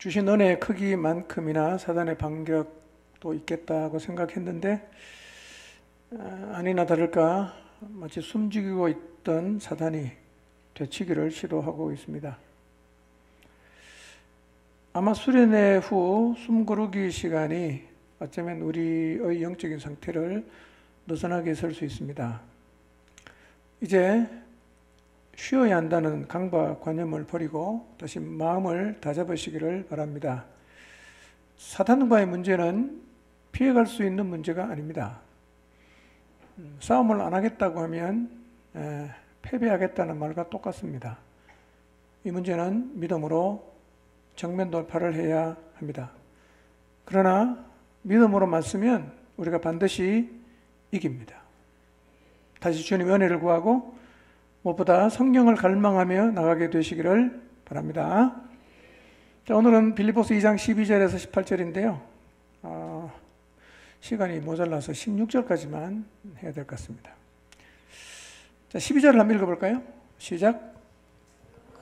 주신 은혜의 크기만큼이나 사단의 반격도 있겠다고 생각했는데 아니나 다를까 마치 숨죽이고 있던 사단이 되치기를 시도하고 있습니다. 아마 수련회 후 숨고르기 시간이 어쩌면 우리의 영적인 상태를 느슨하게 설 수 있습니다. 이제 쉬어야 한다는 강박관념을 버리고 다시 마음을 다잡으시기를 바랍니다. 사탄과의 문제는 피해갈 수 있는 문제가 아닙니다. 싸움을 안 하겠다고 하면 패배하겠다는 말과 똑같습니다. 이 문제는 믿음으로 정면 돌파를 해야 합니다. 그러나 믿음으로 맞서면 우리가 반드시 이깁니다. 다시 주님의 은혜를 구하고 무엇보다 성경을 갈망하며 나가게 되시기를 바랍니다. 자, 오늘은 빌립보서 2장 12절에서 18절인데요. 시간이 모자라서 16절까지만 해야 될 것 같습니다. 자, 12절을 한번 읽어볼까요? 시작.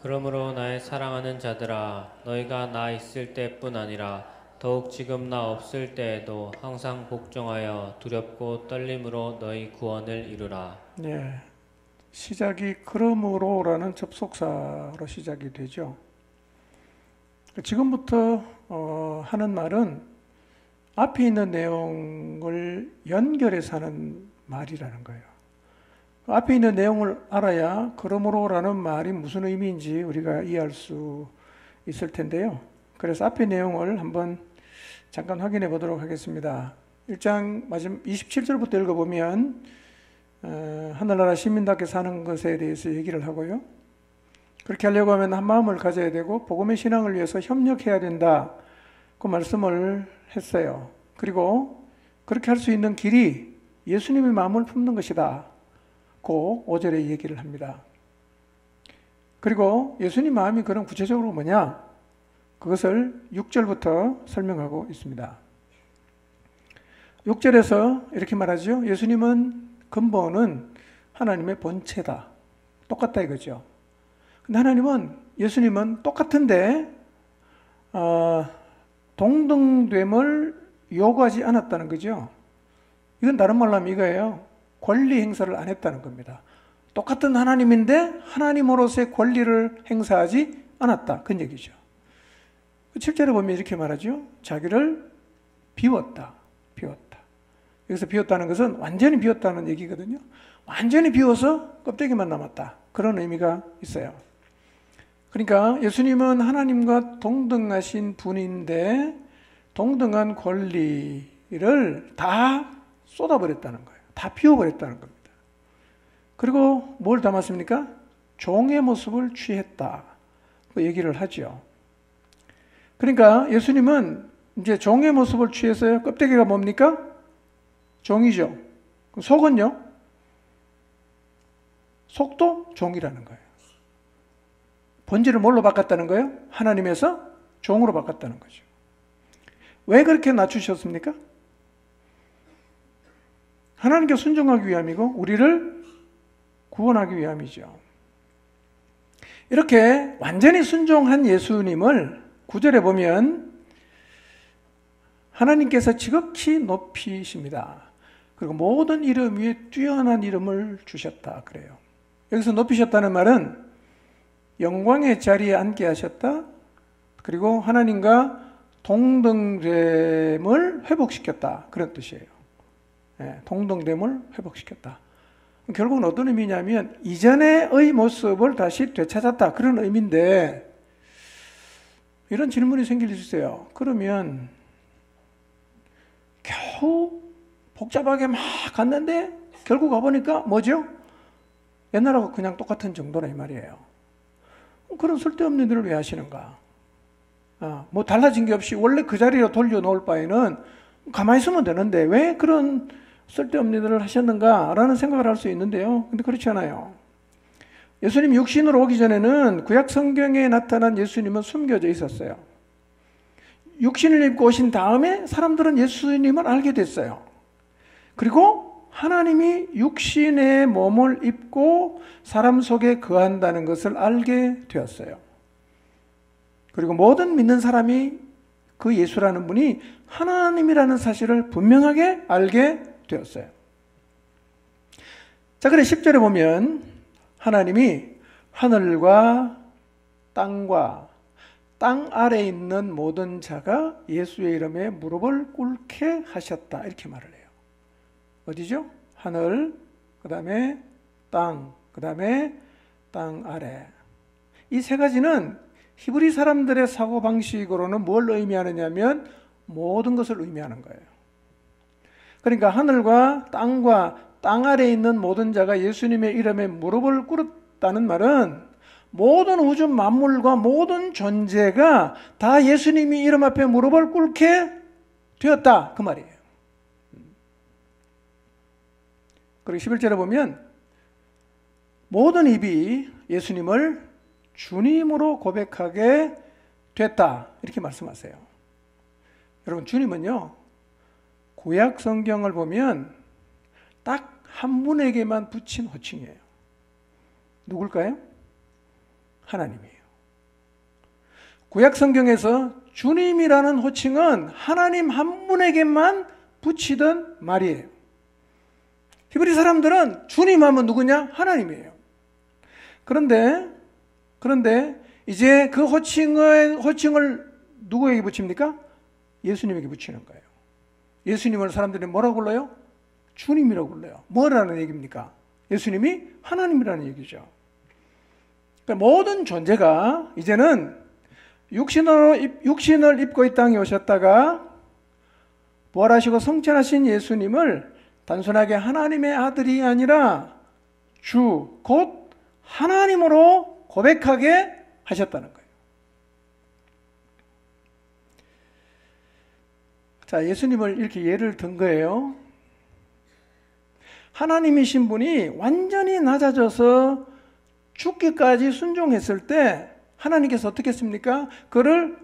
그러므로 나의 사랑하는 자들아, 너희가 나 있을 때뿐 아니라 더욱 지금 나 없을 때에도 항상 복종하여 두렵고 떨림으로 너희 구원을 이루라. 네, 시작이 그러므로라는 접속사로 시작이 되죠. 지금부터 하는 말은 앞에 있는 내용을 연결해서 하는 말이라는 거예요. 앞에 있는 내용을 알아야 그러므로라는 말이 무슨 의미인지 우리가 이해할 수 있을 텐데요. 그래서 앞에 내용을 한번 잠깐 확인해 보도록 하겠습니다. 1장 마지막 27절부터 읽어보면 하늘나라 시민답게 사는 것에 대해서 얘기를 하고요. 그렇게 하려고 하면 한 마음을 가져야 되고 복음의 신앙을 위해서 협력해야 된다. 그 말씀을 했어요. 그리고 그렇게 할 수 있는 길이 예수님의 마음을 품는 것이다. 그 5절에 얘기를 합니다. 그리고 예수님 마음이 그럼 구체적으로 뭐냐? 그것을 6절부터 설명하고 있습니다. 6절에서 이렇게 말하죠. 예수님은 근본은 하나님의 본체다. 똑같다 이거죠. 근데 예수님은 똑같은데 동등됨을 요구하지 않았다는 거죠. 이건 다른 말로 하면 이거예요. 권리 행사를 안 했다는 겁니다. 똑같은 하나님인데 하나님으로서의 권리를 행사하지 않았다. 그런 얘기죠. 7절에 보면 이렇게 말하죠. 자기를 비웠다. 여기서 비웠다는 것은 완전히 비웠다는 얘기거든요. 완전히 비워서 껍데기만 남았다. 그런 의미가 있어요. 그러니까 예수님은 하나님과 동등하신 분인데 동등한 권리를 다 쏟아버렸다는 거예요. 다 비워버렸다는 겁니다. 그리고 뭘 담았습니까? 종의 모습을 취했다. 그 얘기를 하죠. 그러니까 예수님은 이제 종의 모습을 취해서요. 껍데기가 뭡니까? 종이죠. 속은요? 속도 종이라는 거예요. 본질을 뭘로 바꿨다는 거예요? 하나님에서 종으로 바꿨다는 거죠. 왜 그렇게 낮추셨습니까? 하나님께 순종하기 위함이고 우리를 구원하기 위함이죠. 이렇게 완전히 순종한 예수님을 9절에 보면 하나님께서 지극히 높이십니다. 그리고 모든 이름 위에 뛰어난 이름을 주셨다 그래요. 여기서 높이셨다는 말은 영광의 자리에 앉게 하셨다. 그리고 하나님과 동등됨을 회복시켰다. 그런 뜻이에요. 동등됨을 회복시켰다. 결국은 어떤 의미냐면 이전의 모습을 다시 되찾았다. 그런 의미인데 이런 질문이 생길 수 있어요. 그러면 겨우 복잡하게 막 갔는데 결국 가보니까 뭐죠? 옛날하고 그냥 똑같은 정도라 이 말이에요. 그런 쓸데없는 일을 왜 하시는가? 뭐 달라진 게 없이 원래 그 자리로 돌려놓을 바에는 가만히 있으면 되는데 왜 그런 쓸데없는 일을 하셨는가라는 생각을 할 수 있는데요. 근데 그렇지 않아요. 예수님 육신으로 오기 전에는 구약 성경에 나타난 예수님은 숨겨져 있었어요. 육신을 입고 오신 다음에 사람들은 예수님을 알게 됐어요. 그리고 하나님이 육신의 몸을 입고 사람 속에 거한다는 것을 알게 되었어요. 그리고 모든 믿는 사람이 그 예수라는 분이 하나님이라는 사실을 분명하게 알게 되었어요. 자, 그래 10절에 보면 하나님이 하늘과 땅과 땅 아래에 있는 모든 자가 예수의 이름에 무릎을 꿇게 하셨다, 이렇게 말을 해요. 어디죠? 하늘, 그 다음에 땅, 그 다음에 땅 아래. 이 세 가지는 히브리 사람들의 사고방식으로는 뭘 의미하느냐면 모든 것을 의미하는 거예요. 그러니까 하늘과 땅과 땅 아래에 있는 모든 자가 예수님의 이름에 무릎을 꿇었다는 말은 모든 우주 만물과 모든 존재가 다 예수님이 이름 앞에 무릎을 꿇게 되었다, 그 말이에요. 그리고 11절에 보면 모든 입이 예수님을 주님으로 고백하게 됐다, 이렇게 말씀하세요. 여러분, 주님은요, 구약 성경을 보면 딱 한 분에게만 붙인 호칭이에요. 누굴까요? 하나님이에요. 구약 성경에서 주님이라는 호칭은 하나님 한 분에게만 붙이던 말이에요. 히브리 사람들은 주님 하면 누구냐? 하나님이에요. 그런데 이제 그 호칭을 누구에게 붙입니까? 예수님에게 붙이는 거예요. 예수님을 사람들이 뭐라고 불러요? 주님이라고 불러요. 뭐라는 얘기입니까? 예수님이 하나님이라는 얘기죠. 그러니까 모든 존재가 이제는 육신을 입고 이 땅에 오셨다가 부활하시고 성천하신 예수님을 단순하게 하나님의 아들이 아니라 주, 곧 하나님으로 고백하게 하셨다는 거예요. 자, 예수님을 이렇게 예를 든 거예요. 하나님이신 분이 완전히 낮아져서 죽기까지 순종했을 때 하나님께서 어떻게 했습니까? 그를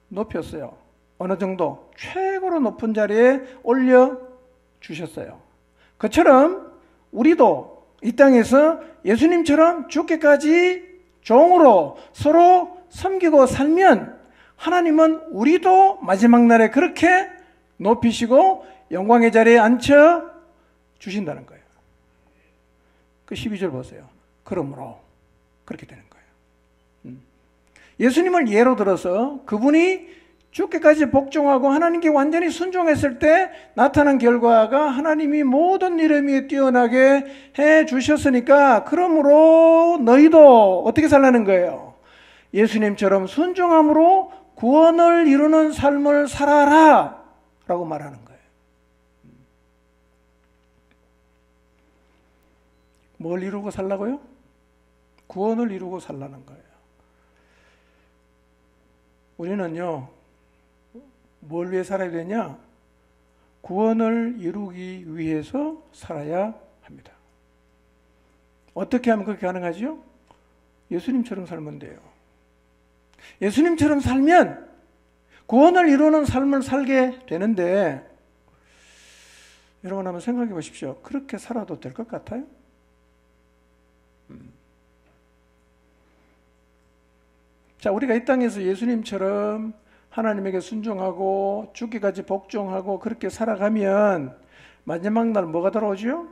높였어요. 어느 정도? 최고로 높은 자리에 올려주셨어요. 그처럼 우리도 이 땅에서 예수님처럼 죽기까지 종으로 서로 섬기고 살면 하나님은 우리도 마지막 날에 그렇게 높이시고 영광의 자리에 앉혀 주신다는 거예요. 그 12절 보세요. 그러므로 그렇게 되는 거예요. 예수님을 예로 들어서 그분이 죽기까지 복종하고 하나님께 완전히 순종했을 때 나타난 결과가 하나님이 모든 일 위에 뛰어나게 해 주셨으니까 그러므로 너희도 어떻게 살라는 거예요? 예수님처럼 순종함으로 구원을 이루는 삶을 살아라 라고 말하는 거예요. 뭘 이루고 살라고요? 구원을 이루고 살라는 거예요. 우리는요, 뭘 위해 살아야 되냐? 구원을 이루기 위해서 살아야 합니다. 어떻게 하면 그렇게 가능하죠? 예수님처럼 살면 돼요. 예수님처럼 살면 구원을 이루는 삶을 살게 되는데, 여러분 한번 생각해 보십시오. 그렇게 살아도 될 것 같아요? 자, 우리가 이 땅에서 예수님처럼 하나님에게 순종하고 죽기까지 복종하고 그렇게 살아가면 마지막 날 뭐가 돌아오죠?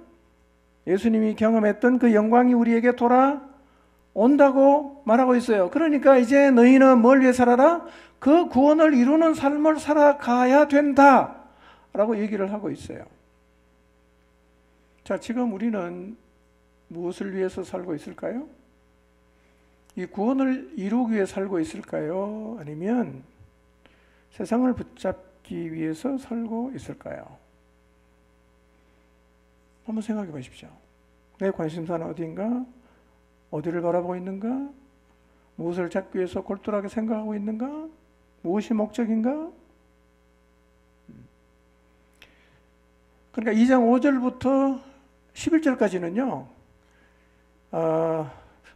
예수님이 경험했던 그 영광이 우리에게 돌아온다고 말하고 있어요. 그러니까 이제 너희는 뭘 위해 살아라? 그 구원을 이루는 삶을 살아가야 된다 라고 얘기를 하고 있어요. 자, 지금 우리는 무엇을 위해서 살고 있을까요? 이 구원을 이루기 위해 살고 있을까요? 아니면 세상을 붙잡기 위해서 살고 있을까요? 한번 생각해 보십시오. 내 관심사는 어디인가? 어디를 바라보고 있는가? 무엇을 잡기 위해서 골똘하게 생각하고 있는가? 무엇이 목적인가? 그러니까 2장 5절부터 11절까지는요.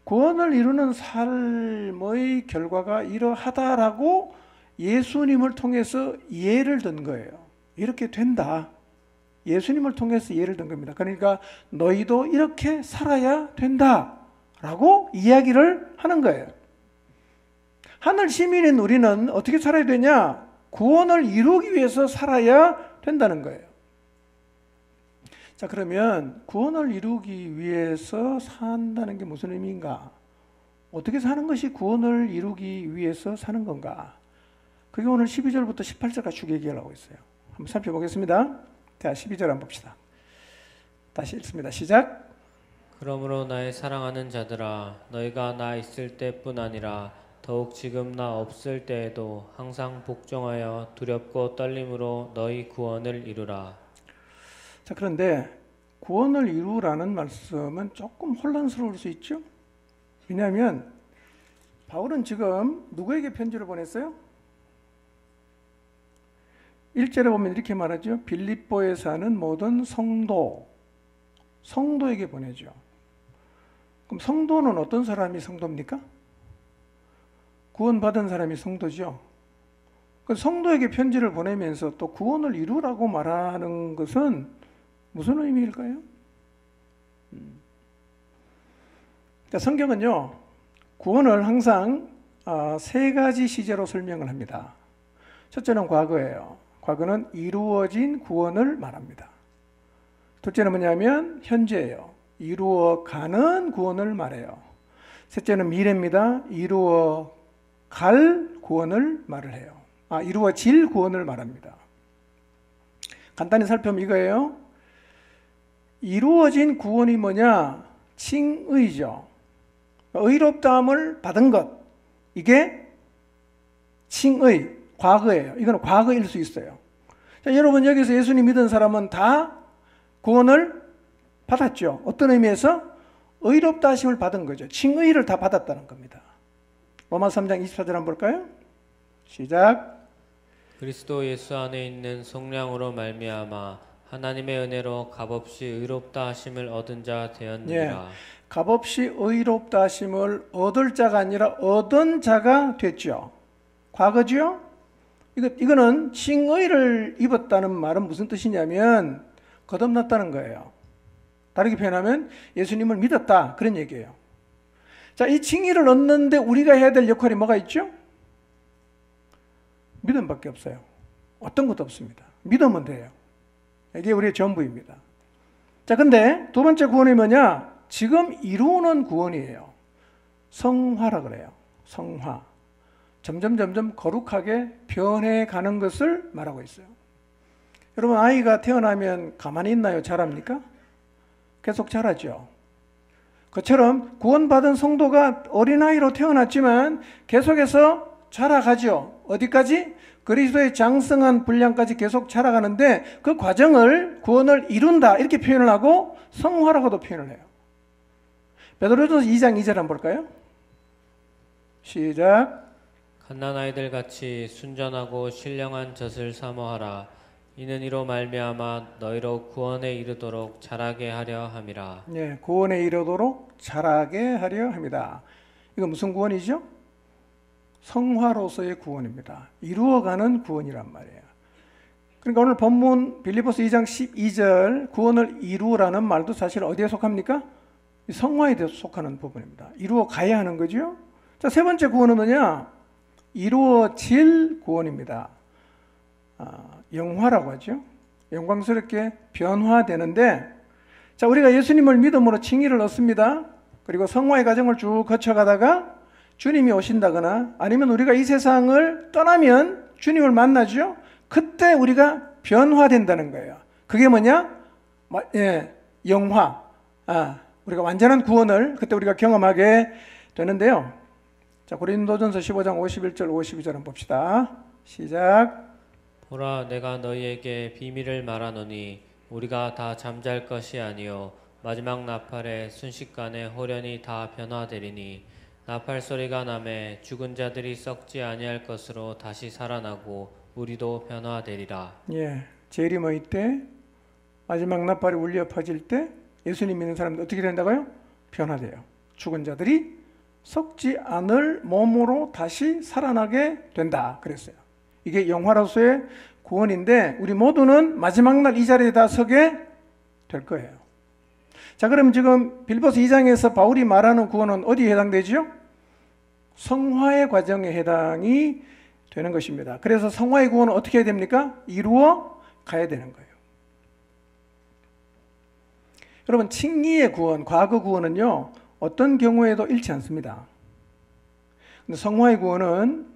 구원을 이루는 삶의 결과가 이러하다라고 예수님을 통해서 예를 든 거예요. 이렇게 된다. 예수님을 통해서 예를 든 겁니다. 그러니까 너희도 이렇게 살아야 된다라고 이야기를 하는 거예요. 하늘 시민인 우리는 어떻게 살아야 되냐? 구원을 이루기 위해서 살아야 된다는 거예요. 자, 그러면 구원을 이루기 위해서 산다는 게 무슨 의미인가? 어떻게 사는 것이 구원을 이루기 위해서 사는 건가? 그게 오늘 12절부터 18절까지 쭉 얘기를 하고 있어요. 한번 살펴보겠습니다. 자, 12절 한번 봅시다. 다시 읽습니다. 시작. 그러므로 나의 사랑하는 자들아 너희가 나 있을 때뿐 아니라 더욱 지금 나 없을 때에도 항상 복종하여 두렵고 떨림으로 너희 구원을 이루라. 자, 그런데 구원을 이루라는 말씀은 조금 혼란스러울 수 있죠? 왜냐하면 바울은 지금 누구에게 편지를 보냈어요? 1절에 보면 이렇게 말하죠. 빌립보에 사는 모든 성도에게 보내죠. 그럼 성도는 어떤 사람이 성도입니까? 구원받은 사람이 성도죠. 그 성도에게 편지를 보내면서 또 구원을 이루라고 말하는 것은 무슨 의미일까요? 그러니까 성경은요, 구원을 항상 세 가지 시제로 설명을 합니다. 첫째는 과거예요. 과거는 이루어진 구원을 말합니다. 둘째는 뭐냐면 현재예요. 이루어가는 구원을 말해요. 셋째는 미래입니다. 이루어갈 구원을 말을 해요. 이루어질 구원을 말합니다. 간단히 살펴보면 이거예요. 이루어진 구원이 뭐냐? 칭의죠. 의롭다함을 받은 것. 이게 칭의, 과거예요. 이건 과거일 수 있어요. 자, 여러분 여기서 예수님 믿은 사람은 다 구원을 받았죠. 어떤 의미에서? 의롭다 하심을 받은 거죠. 칭의를 다 받았다는 겁니다. 로마서 3장 24절 한번 볼까요? 시작. 그리스도 예수 안에 있는 속량으로 말미암아 하나님의 은혜로 값없이 의롭다 하심을 얻은 자 되었느니라. 값없이 의롭다 하심을 얻을 자가 아니라 얻은 자가 됐죠. 과거죠? 이거는 칭의를 입었다는 말은 무슨 뜻이냐면 거듭났다는 거예요. 다르게 표현하면 예수님을 믿었다, 그런 얘기예요. 자, 이 칭의를 얻는데 우리가 해야 될 역할이 뭐가 있죠? 믿음밖에 없어요. 어떤 것도 없습니다. 믿으면 돼요. 이게 우리의 전부입니다. 자, 근데 두 번째 구원이 뭐냐? 지금 이루는 구원이에요. 성화라 그래요. 성화. 점점 거룩하게 변해가는 것을 말하고 있어요. 여러분, 아이가 태어나면 가만히 있나요? 자랍니까? 계속 자라죠. 그처럼 구원받은 성도가 어린아이로 태어났지만 계속해서 자라가죠. 어디까지? 그리스도의 장성한 분량까지 계속 자라가는데 그 과정을 구원을 이룬다 이렇게 표현을 하고 성화라고도 표현을 해요. 베드로전서 2장 2절 한번 볼까요? 시작. 갓난아이들 같이 순전하고 신령한 젖을 사모하라. 이는 이로 말미암아 너희로 구원에 이르도록 자라게 하려 함이라. 네, 구원에 이르도록 자라게 하려 합니다. 이거 무슨 구원이죠? 성화로서의 구원입니다. 이루어가는 구원이란 말이에요. 그러니까 오늘 본문 빌립보서 2장 12절 구원을 이루라는 말도 사실 어디에 속합니까? 성화에 속하는 부분입니다. 이루어 가야 하는 거죠. 자, 세 번째 구원은 뭐냐? 이루어질 구원입니다. 영화라고 하죠. 영광스럽게 변화되는데, 자, 우리가 예수님을 믿음으로 칭의를 얻습니다. 그리고 성화의 과정을 쭉 거쳐가다가 주님이 오신다거나 아니면 우리가 이 세상을 떠나면 주님을 만나죠. 그때 우리가 변화된다는 거예요. 그게 뭐냐? 영화. 우리가 완전한 구원을 그때 우리가 경험하게 되는데요. 자, 고린도전서 15장 51절 52절 한번 봅시다. 시작. 보라, 내가 너희에게 비밀을 말하노니 우리가 다 잠잘 것이 아니요 마지막 나팔에 순식간에 호련히 다 변화되리니 나팔 소리가 나매 죽은 자들이 썩지 아니할 것으로 다시 살아나고 우리도 변화되리라. 제일이 뭐일 때? 마지막 나팔이 울려 퍼질 때 예수님 믿는 사람들 어떻게 된다고요? 변화돼요. 죽은 자들이 썩지 않을 몸으로 다시 살아나게 된다 그랬어요. 이게 영화로서의 구원인데 우리 모두는 마지막 날 이 자리에 다 서게 될 거예요. 자, 그럼 지금 빌립보서 2장에서 바울이 말하는 구원은 어디에 해당되죠? 성화의 과정에 해당이 되는 것입니다. 그래서 성화의 구원은 어떻게 해야 됩니까? 이루어 가야 되는 거예요. 여러분, 칭의의 구원, 과거 구원은요, 어떤 경우에도 잃지 않습니다. 근데 성화의 구원은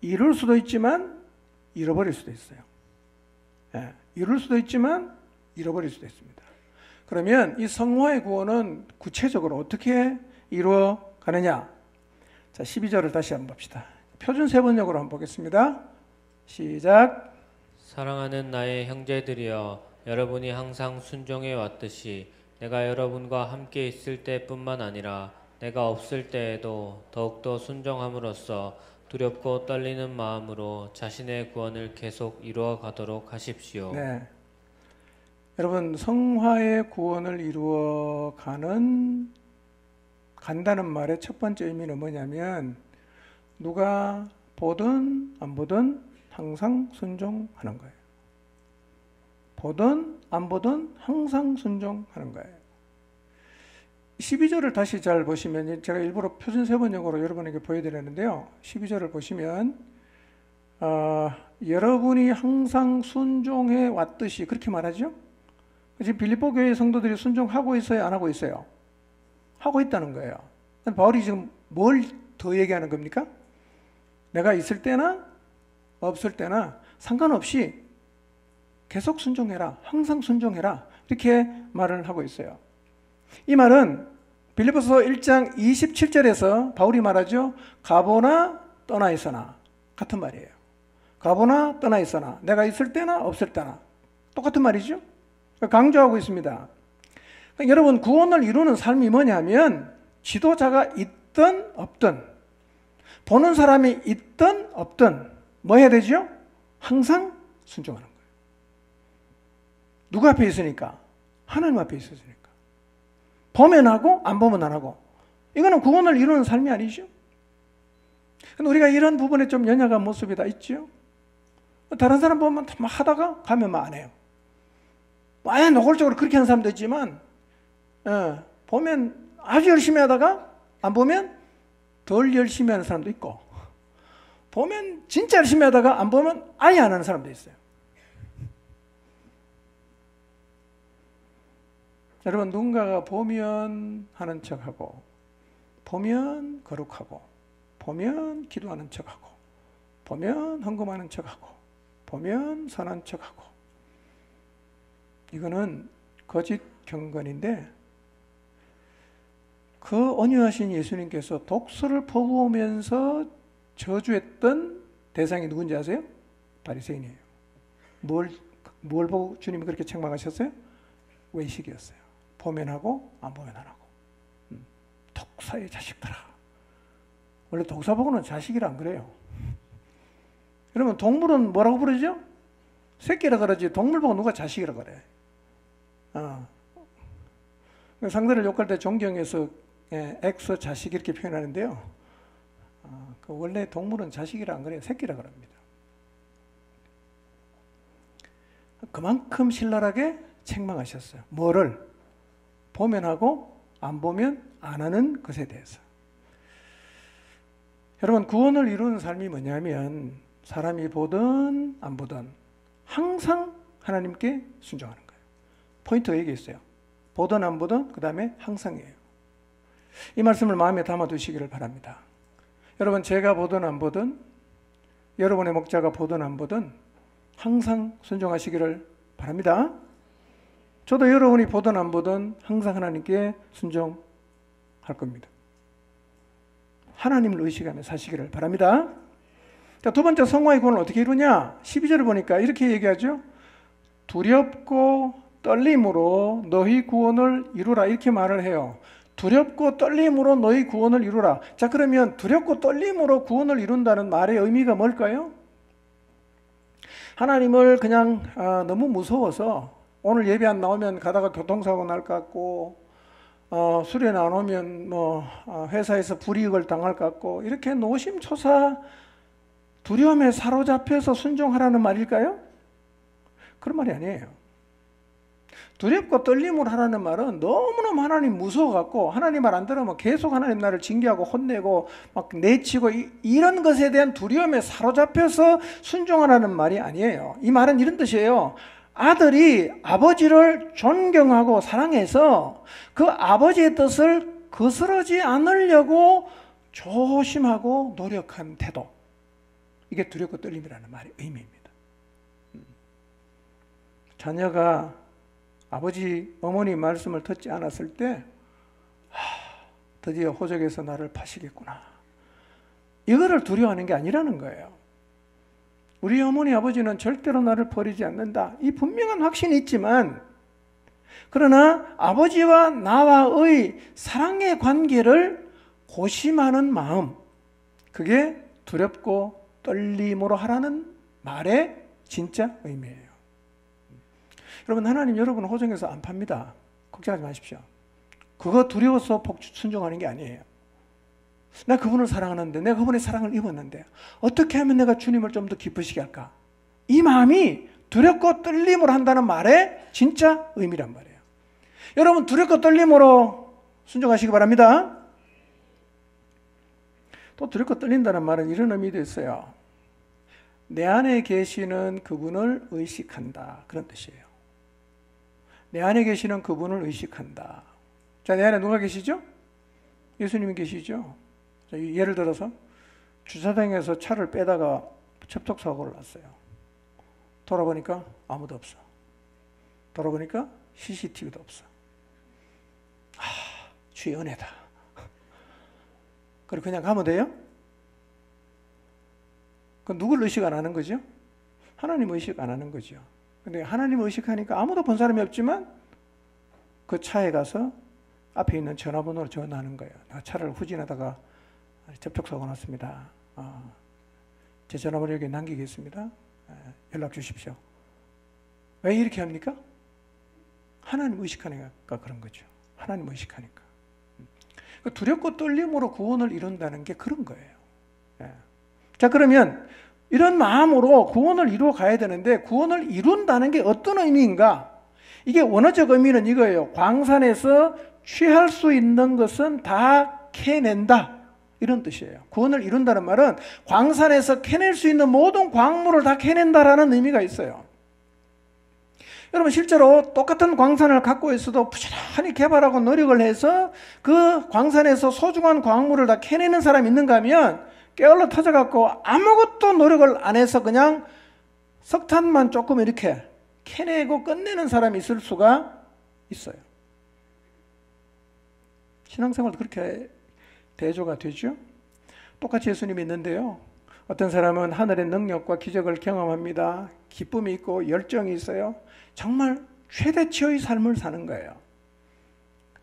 이룰 수도 있지만 잃어버릴 수도 있어요. 예, 이룰 수도 있지만 잃어버릴 수도 있습니다. 그러면 이 성화의 구원은 구체적으로 어떻게 이루어 가느냐? 자, 12절을 다시 한번 봅시다. 표준 세번역으로 한번 보겠습니다. 시작. 사랑하는 나의 형제들이여, 여러분이 항상 순종해 왔듯이 내가 여러분과 함께 있을 때뿐만 아니라 내가 없을 때에도 더욱더 순종함으로써 두렵고 떨리는 마음으로 자신의 구원을 계속 이루어 가도록 하십시오. 네. 여러분, 성화의 구원을 이루어 간다는 말의 첫 번째 의미는 뭐냐면, 누가 보든 안 보든 항상 순종하는 거예요. 보든 안 보든 항상 순종하는 거예요. 12절을 다시 잘 보시면, 제가 일부러 표준 세번역으로 여러분에게 보여드렸는데요. 12절을 보시면 여러분이 항상 순종해 왔듯이, 그렇게 말하죠. 지금 빌립보 교회 성도들이 순종하고 있어요, 안 하고 있어요? 하고 있다는 거예요. 바울이 지금 뭘 더 얘기하는 겁니까? 내가 있을 때나 없을 때나 상관없이 계속 순종해라, 항상 순종해라, 이렇게 말을 하고 있어요. 이 말은 빌립보서 1장 27절에서 바울이 말하죠. 가보나 떠나 있으나, 같은 말이에요. 가보나 떠나 있으나, 내가 있을 때나 없을 때나 똑같은 말이죠. 강조하고 있습니다. 그러니까 여러분, 구원을 이루는 삶이 뭐냐면, 지도자가 있든 없든, 보는 사람이 있든 없든 뭐 해야 되죠? 항상 순종하는 거예요. 누구 앞에 있으니까? 하나님 앞에 있으니까. 보면 하고 안 보면 안 하고. 이거는 구원을 이루는 삶이 아니죠. 근데 우리가 이런 부분에 좀 연약한 모습이 다 있죠. 다른 사람 보면 막 하다가 가면 막 안 해요. 아예 노골적으로 그렇게 하는 사람도 있지만, 보면 아주 열심히 하다가 안 보면 덜 열심히 하는 사람도 있고, 보면 진짜 열심히 하다가 안 보면 아예 안 하는 사람도 있어요. 여러분, 누군가가 보면 하는 척하고, 보면 거룩하고, 보면 기도하는 척하고, 보면 헌금하는 척하고, 보면 선한 척하고, 이거는 거짓 경건인데, 그 온유하신 예수님께서 독수를 퍼부으면서 저주했던 대상이 누군지 아세요? 바리새인이에요. 뭘 보고 주님이 그렇게 책망하셨어요? 외식이었어요. 보면 하고 안 보면 안 하고. 독사의 자식들아. 원래 독사 보고는 자식이라 안 그래요. 여러분, 동물은 뭐라고 부르죠? 새끼라 그러지, 동물 보고 누가 자식이라 그래. 상대를 욕할 때 존경해서 엑서 자식 이렇게 표현하는데요. 원래 동물은 자식이라 안 그래요. 새끼라 그럽니다. 그만큼 신랄하게 책망하셨어요. 뭐를? 보면 하고 안 보면 안 하는 것에 대해서. 여러분, 구원을 이루는 삶이 뭐냐면, 사람이 보든 안 보든 항상 하나님께 순종하는 거예요. 포인트가 여기 있어요. 보든 안 보든, 그 다음에 항상이에요. 이 말씀을 마음에 담아두시기를 바랍니다. 여러분, 제가 보든 안 보든, 여러분의 목자가 보든 안 보든 항상 순종하시기를 바랍니다. 저도 여러분이 보든 안 보든 항상 하나님께 순종할 겁니다. 하나님을 의식하며 사시기를 바랍니다. 자, 두 번째, 성화의 구원을 어떻게 이루냐? 12절을 보니까 이렇게 얘기하죠. 두렵고 떨림으로 너희 구원을 이루라, 이렇게 말을 해요. 두렵고 떨림으로 너희 구원을 이루라. 자, 그러면 두렵고 떨림으로 구원을 이룬다는 말의 의미가 뭘까요? 하나님을 그냥 너무 무서워서, 오늘 예배 안 나오면 가다가 교통사고 날 것 같고, 수련 안 오면 회사에서 불이익을 당할 것 같고, 이렇게 노심초사 두려움에 사로잡혀서 순종하라는 말일까요? 그런 말이 아니에요. 두렵고 떨림으로 하라는 말은 너무너무 하나님 무서워갖고 하나님 말 안 들으면 계속 하나님 나를 징계하고 혼내고 막 내치고 이런 것에 대한 두려움에 사로잡혀서 순종하라는 말이 아니에요. 이 말은 이런 뜻이에요. 아들이 아버지를 존경하고 사랑해서 그 아버지의 뜻을 거스르지 않으려고 조심하고 노력한 태도. 이게 두렵고 떨림이라는 말의 의미입니다. 자녀가 아버지, 어머니 말씀을 듣지 않았을 때 드디어 호적에서 나를 파시겠구나. 이거를 두려워하는 게 아니라는 거예요. 우리 어머니, 아버지는 절대로 나를 버리지 않는다. 이 분명한 확신이 있지만 그러나 아버지와 나와의 사랑의 관계를 고심하는 마음, 그게 두렵고 떨림으로 하라는 말의 진짜 의미예요. 여러분, 하나님 여러분 호정에서 안 팝니다. 걱정하지 마십시오. 그거 두려워서 순종하는 게 아니에요. 내가 그분을 사랑하는데, 내가 그분의 사랑을 입었는데 어떻게 하면 내가 주님을 좀 더 기쁘시게 할까? 이 마음이 두렵고 떨림으로 한다는 말의 진짜 의미란 말이에요. 여러분, 두렵고 떨림으로 순종하시기 바랍니다. 또 두렵고 떨린다는 말은 이런 의미도 있어요. 내 안에 계시는 그분을 의식한다, 그런 뜻이에요. 내 안에 계시는 그분을 의식한다. 자, 내 안에 누가 계시죠? 예수님이 계시죠? 자, 예를 들어서 주차장에서 차를 빼다가 접촉사고를 났어요. 돌아보니까 아무도 없어. 돌아보니까 CCTV도 없어. 주의 은혜다. 그리고 그냥 가면 돼요? 그 누굴 의식 안 하는 거죠? 하나님 의식 안 하는 거죠. 근데 하나님 의식하니까 아무도 본 사람이 없지만 그 차에 가서 앞에 있는 전화번호로 전화하는 거예요. 내가 차를 후진하다가 접촉사고 났습니다. 제 전화번호 여기 남기겠습니다. 연락 주십시오. 왜 이렇게 합니까? 하나님 의식하니까 그런 거죠. 하나님 의식하니까. 두렵고 떨림으로 구원을 이룬다는 게 그런 거예요. 자, 그러면 이런 마음으로 구원을 이루어 가야 되는데 구원을 이룬다는 게 어떤 의미인가? 이게 원어적 의미는 이거예요. 광산에서 취할 수 있는 것은 다 캐낸다, 이런 뜻이에요. 구원을 이룬다는 말은 광산에서 캐낼 수 있는 모든 광물을 다 캐낸다라는 의미가 있어요. 여러분, 실제로 똑같은 광산을 갖고 있어도 부지런히 개발하고 노력을 해서 그 광산에서 소중한 광물을 다 캐내는 사람이 있는가 하면 깨알로 터져갖고 아무것도 노력을 안 해서 그냥 석탄만 조금 이렇게 캐내고 끝내는 사람이 있을 수가 있어요. 신앙생활도 그렇게 대조가 되죠. 똑같이 예수님이 있는데요, 어떤 사람은 하늘의 능력과 기적을 경험합니다. 기쁨이 있고 열정이 있어요. 정말 최대치의 삶을 사는 거예요.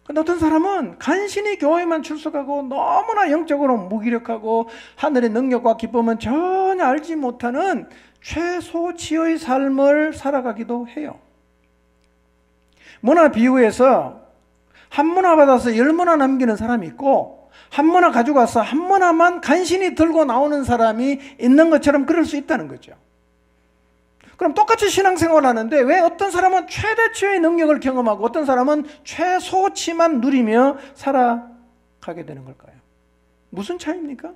근데 어떤 사람은 간신히 교회만 출석하고 너무나 영적으로 무기력하고 하늘의 능력과 기쁨은 전혀 알지 못하는 최소치의 삶을 살아가기도 해요. 문화 비유에서 한 문화 받아서 10문화 남기는 사람이 있고 한 문화 가지고 와서 한 문화만 간신히 들고 나오는 사람이 있는 것처럼 그럴 수 있다는 거죠. 그럼 똑같이 신앙생활을 하는데 왜 어떤 사람은 최대치의 능력을 경험하고 어떤 사람은 최소치만 누리며 살아가게 되는 걸까요? 무슨 차이입니까?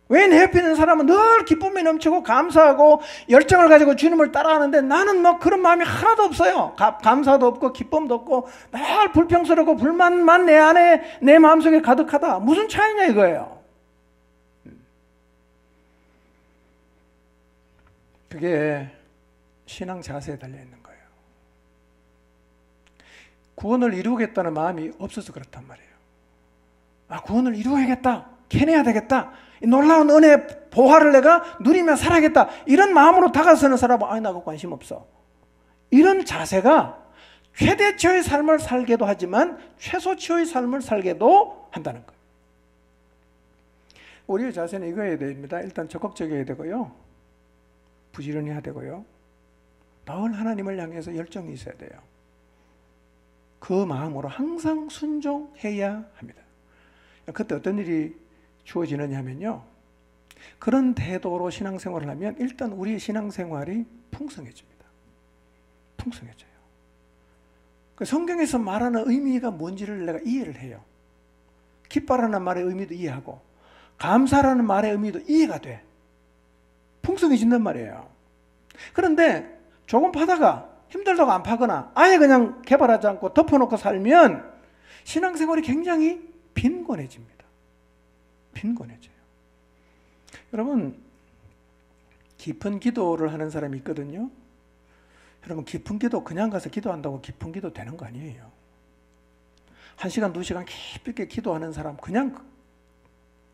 왜 내 옆에 있는 사람은 늘 기쁨이 넘치고 감사하고 열정을 가지고 주님을 따라하는데 나는 뭐 그런 마음이 하나도 없어요. 감사도 없고 기쁨도 없고 늘 불평스럽고 불만만 내 안에 내 마음속에 가득하다. 무슨 차이냐 이거예요. 그게 신앙 자세에 달려있는 거예요. 구원을 이루겠다는 마음이 없어서 그렇단 말이에요. 구원을 이루어야겠다, 캐내야 되겠다, 이 놀라운 은혜 보화를 내가 누리며 살아야겠다, 이런 마음으로 다가서는 사람은 나 그거 관심 없어, 이런 자세가 최대치의 삶을 살게도 하지만 최소치의 삶을 살게도 한다는 거예요. 우리의 자세는 이거여야 됩니다. 일단 적극적이어야 되고요, 부지런히 해야 되고요, 늘 하나님을 향해서 열정이 있어야 돼요. 그 마음으로 항상 순종해야 합니다. 그때 어떤 일이 주어지느냐면요, 그런 태도로 신앙생활을 하면 일단 우리의 신앙생활이 풍성해집니다. 풍성해져요. 그 성경에서 말하는 의미가 뭔지를 내가 이해를 해요. 기뻐라는 말의 의미도 이해하고 감사라는 말의 의미도 이해가 돼. 풍성해진단 말이에요. 그런데 조금 파다가 힘들다고 안 파거나 아예 그냥 개발하지 않고 덮어놓고 살면 신앙생활이 굉장히 빈곤해집니다. 빈곤해져요. 여러분, 깊은 기도를 하는 사람이 있거든요. 여러분, 깊은 기도 그냥 가서 기도한다고 깊은 기도 되는 거 아니에요. 1시간, 2시간 깊이 있게 기도하는 사람 그냥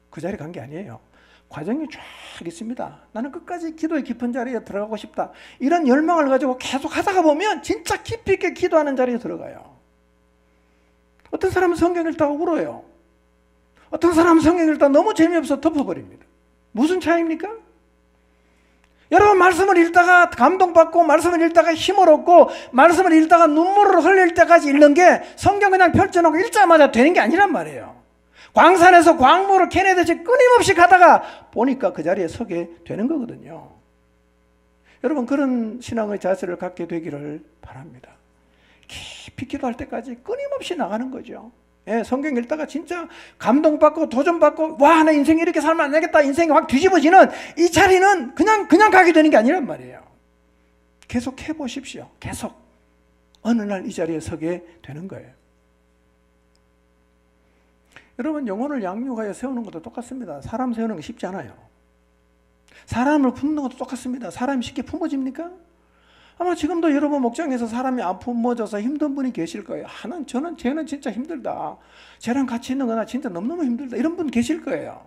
그 자리에 간 게 아니에요. 과정이 쫙 있습니다. 나는 끝까지 기도의 깊은 자리에 들어가고 싶다. 이런 열망을 가지고 계속 하다가 보면 진짜 깊이 있게 기도하는 자리에 들어가요. 어떤 사람은 성경 읽다가 울어요. 어떤 사람은 성경 읽다가 너무 재미없어 덮어버립니다. 무슨 차이입니까? 여러분, 말씀을 읽다가 감동받고 말씀을 읽다가 힘을 얻고 말씀을 읽다가 눈물을 흘릴 때까지 읽는 게 성경 그냥 펼쳐놓고 읽자마자 되는 게 아니란 말이에요. 광산에서 광물을 캐내듯이 끊임없이 가다가 보니까 그 자리에 서게 되는 거거든요. 여러분, 그런 신앙의 자세를 갖게 되기를 바랍니다. 깊이 기도할 때까지 끊임없이 나가는 거죠. 예, 성경 읽다가 진짜 감동받고 도전받고 와, 나 인생 이렇게 살면 안 되겠다, 인생이 확 뒤집어지는 이 자리는 그냥 가게 되는 게 아니란 말이에요. 계속 해보십시오. 계속 어느 날 이 자리에 서게 되는 거예요. 여러분, 영혼을 양육하여 세우는 것도 똑같습니다. 사람 세우는 게 쉽지 않아요. 사람을 품는 것도 똑같습니다. 사람이 쉽게 품어집니까? 아마 지금도 여러분 목장에서 사람이 안 품어져서 힘든 분이 계실 거예요. 쟤는 진짜 힘들다. 쟤랑 같이 있는 거나 진짜 너무너무 힘들다. 이런 분 계실 거예요.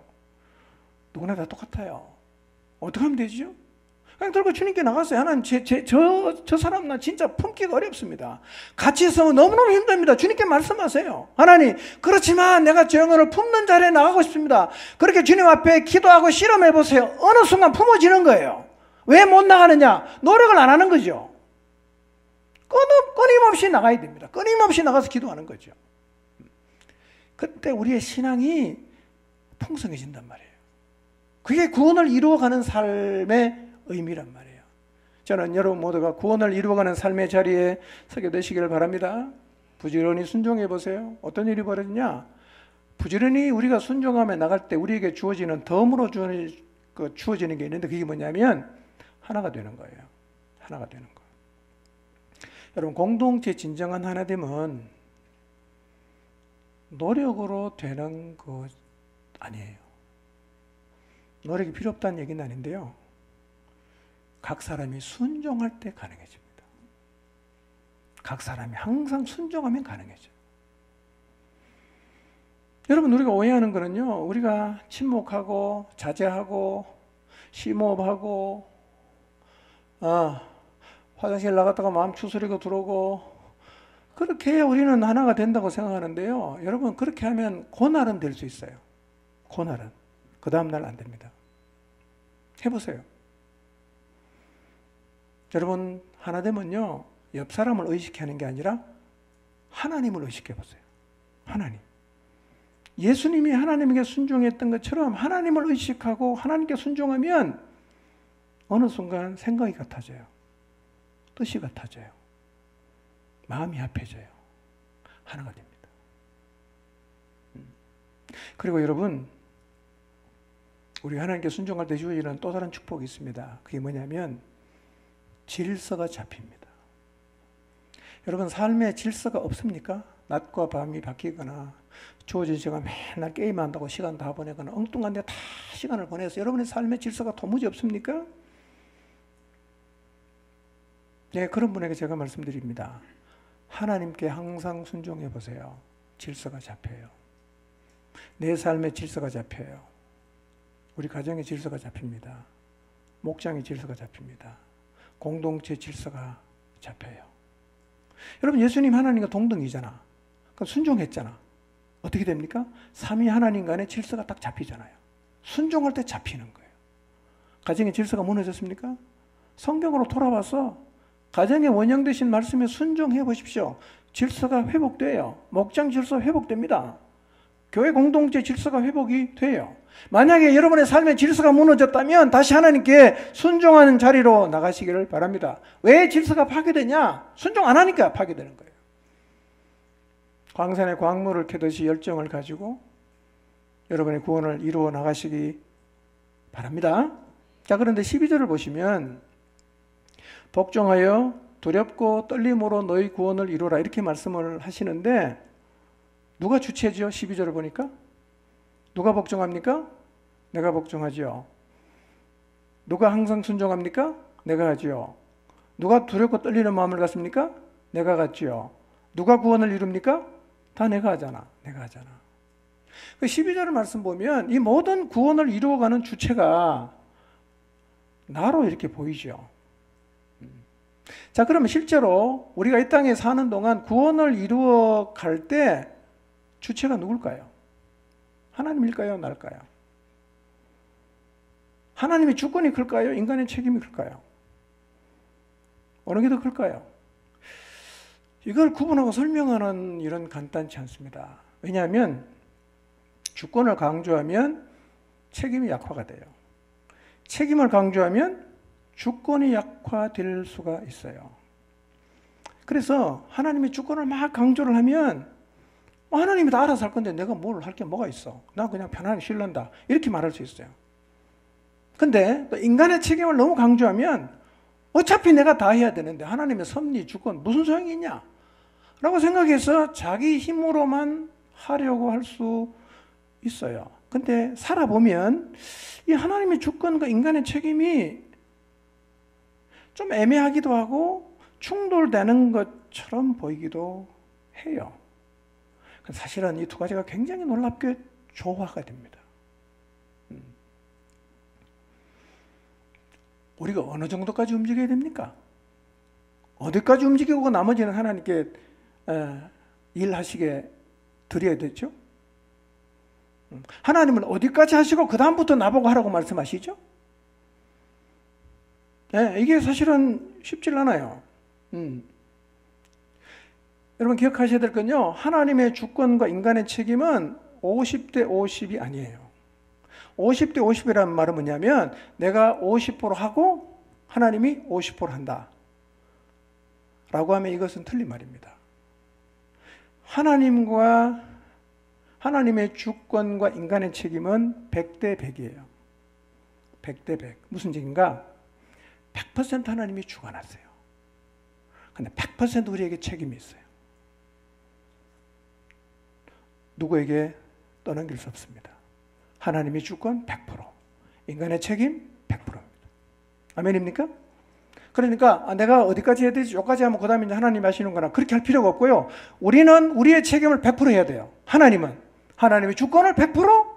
누구나 다 똑같아요. 어떻게 하면 되죠? 그냥 들고 주님께 나갔어요. 하나님, 저 사람 나 진짜 품기가 어렵습니다. 같이 있으면 너무너무 힘듭니다. 주님께 말씀하세요. 하나님, 그렇지만 내가 저 영혼을 품는 자리에 나가고 싶습니다. 그렇게 주님 앞에 기도하고 실험해 보세요. 어느 순간 품어지는 거예요. 왜 못 나가느냐? 노력을 안 하는 거죠. 끊임없이 나가야 됩니다. 끊임없이 나가서 기도하는 거죠. 그때 우리의 신앙이 풍성해진단 말이에요. 그게 구원을 이루어가는 삶의 의미란 말이에요. 저는 여러분 모두가 구원을 이루어가는 삶의 자리에 서게 되시기를 바랍니다. 부지런히 순종해 보세요. 어떤 일이 벌어지냐? 부지런히 우리가 순종하며 나갈 때 우리에게 주어지는 덤으로 주어지는 게 있는데 그게 뭐냐면 하나가 되는 거예요. 하나가 되는 거. 여러분, 공동체 진정한 하나됨은 노력으로 되는 것 아니에요. 노력이 필요 없다는 얘기는 아닌데요. 각 사람이 순종할 때 가능해집니다. 각 사람이 항상 순종하면 가능해져요. 여러분, 우리가 오해하는 거는요, 우리가 침묵하고 자제하고 심호흡하고 화장실 나갔다가 마음 추스리고 들어오고 그렇게 해야 우리는 하나가 된다고 생각하는데요. 여러분, 그렇게 하면 고날은 될 수 있어요. 고날은. 그 다음 날 안 됩니다. 해보세요. 여러분, 하나 되면요, 옆 사람을 의식하는 게 아니라 하나님을 의식해 보세요. 하나님. 예수님이 하나님에게 순종했던 것처럼 하나님을 의식하고 하나님께 순종하면 어느 순간 생각이 같아져요. 뜻이 같아져요. 마음이 합해져요. 하나가 됩니다. 그리고 여러분, 우리 하나님께 순종할 때 주어지는 또 다른 축복이 있습니다. 그게 뭐냐면 질서가 잡힙니다. 여러분, 삶에 질서가 없습니까? 낮과 밤이 바뀌거나 주어진 시간 맨날 게임한다고 시간 다 보내거나 엉뚱한 데 다 시간을 보내서 여러분의 삶의 질서가 도무지 없습니까? 네, 그런 분에게 제가 말씀드립니다. 하나님께 항상 순종해 보세요. 질서가 잡혀요. 내 삶의 질서가 잡혀요. 우리 가정의 질서가 잡힙니다. 목장의 질서가 잡힙니다. 공동체 질서가 잡혀요. 여러분, 예수님 하나님과 동등이잖아. 그럼 순종했잖아. 어떻게 됩니까? 삼위 하나님 간의 질서가 딱 잡히잖아요. 순종할 때 잡히는 거예요. 가정의 질서가 무너졌습니까? 성경으로 돌아와서 가정의 원형 되신 말씀에 순종해 보십시오. 질서가 회복돼요. 목장 질서 회복됩니다. 교회 공동체 질서가 회복이 돼요. 만약에 여러분의 삶의 질서가 무너졌다면 다시 하나님께 순종하는 자리로 나가시기를 바랍니다. 왜 질서가 파괴되냐? 순종 안 하니까 파괴되는 거예요. 광산에 광물을 캐듯이 열정을 가지고 여러분의 구원을 이루어 나가시기 바랍니다. 자, 그런데 12절을 보시면 복종하여 두렵고 떨림으로 너희 구원을 이루라 이렇게 말씀을 하시는데 누가 주체죠? 12절을 보니까 누가 복종합니까? 내가 복종하지요. 누가 항상 순종합니까? 내가 하지요. 누가 두렵고 떨리는 마음을 갖습니까? 내가 갖지요. 누가 구원을 이룹니까? 다 내가 하잖아. 내가 하잖아. 그 12절 말씀 보면 이 모든 구원을 이루어가는 주체가 나로 이렇게 보이죠. 자, 그러면 실제로 우리가 이 땅에 사는 동안 구원을 이루어 갈 때 주체가 누굴까요? 하나님일까요? 날까요? 하나님의 주권이 클까요? 인간의 책임이 클까요? 어느 게 더 클까요? 이걸 구분하고 설명하는 일은 간단치 않습니다. 왜냐하면 주권을 강조하면 책임이 약화가 돼요. 책임을 강조하면 주권이 약화될 수가 있어요. 그래서 하나님의 주권을 막 강조를 하면 하나님이 다 알아서 할 건데 내가 뭘 할 게 뭐가 있어? 나 그냥 편안히 쉴란다. 이렇게 말할 수 있어요. 근데 또 인간의 책임을 너무 강조하면 어차피 내가 다 해야 되는데 하나님의 섭리, 주권 무슨 소용이 있냐? 라고 생각해서 자기 힘으로만 하려고 할 수 있어요. 근데 살아보면 이 하나님의 주권과 인간의 책임이 좀 애매하기도 하고 충돌되는 것처럼 보이기도 해요. 사실은 이 두 가지가 굉장히 놀랍게 조화가 됩니다. 우리가 어느 정도까지 움직여야 됩니까? 어디까지 움직이고 나머지는 하나님께 일하시게 드려야 되죠? 하나님은 어디까지 하시고 그 다음부터 나보고 하라고 말씀하시죠? 이게 사실은 쉽지 않아요. 여러분 기억하셔야 될 건요. 하나님의 주권과 인간의 책임은 50대 50이 아니에요. 50대 50이라는 말은 뭐냐면 내가 50% 하고 하나님이 50% 한다. 라고 하면 이것은 틀린 말입니다. 하나님의 주권과 인간의 책임은 100대 100이에요. 100대 100. 무슨 얘기인가? 100% 하나님이 주관하세요. 근데 100% 우리에게 책임이 있어요. 누구에게 떠넘길 수 없습니다. 하나님의 주권 100%, 인간의 책임 100%입니다. 아멘입니까? 그러니까 내가 어디까지 해야 되지? 여기까지 하면 그 다음에 이제 하나님이 하시는 거나 그렇게 할 필요가 없고요. 우리는 우리의 책임을 100% 해야 돼요. 하나님은 하나님의 주권을 100%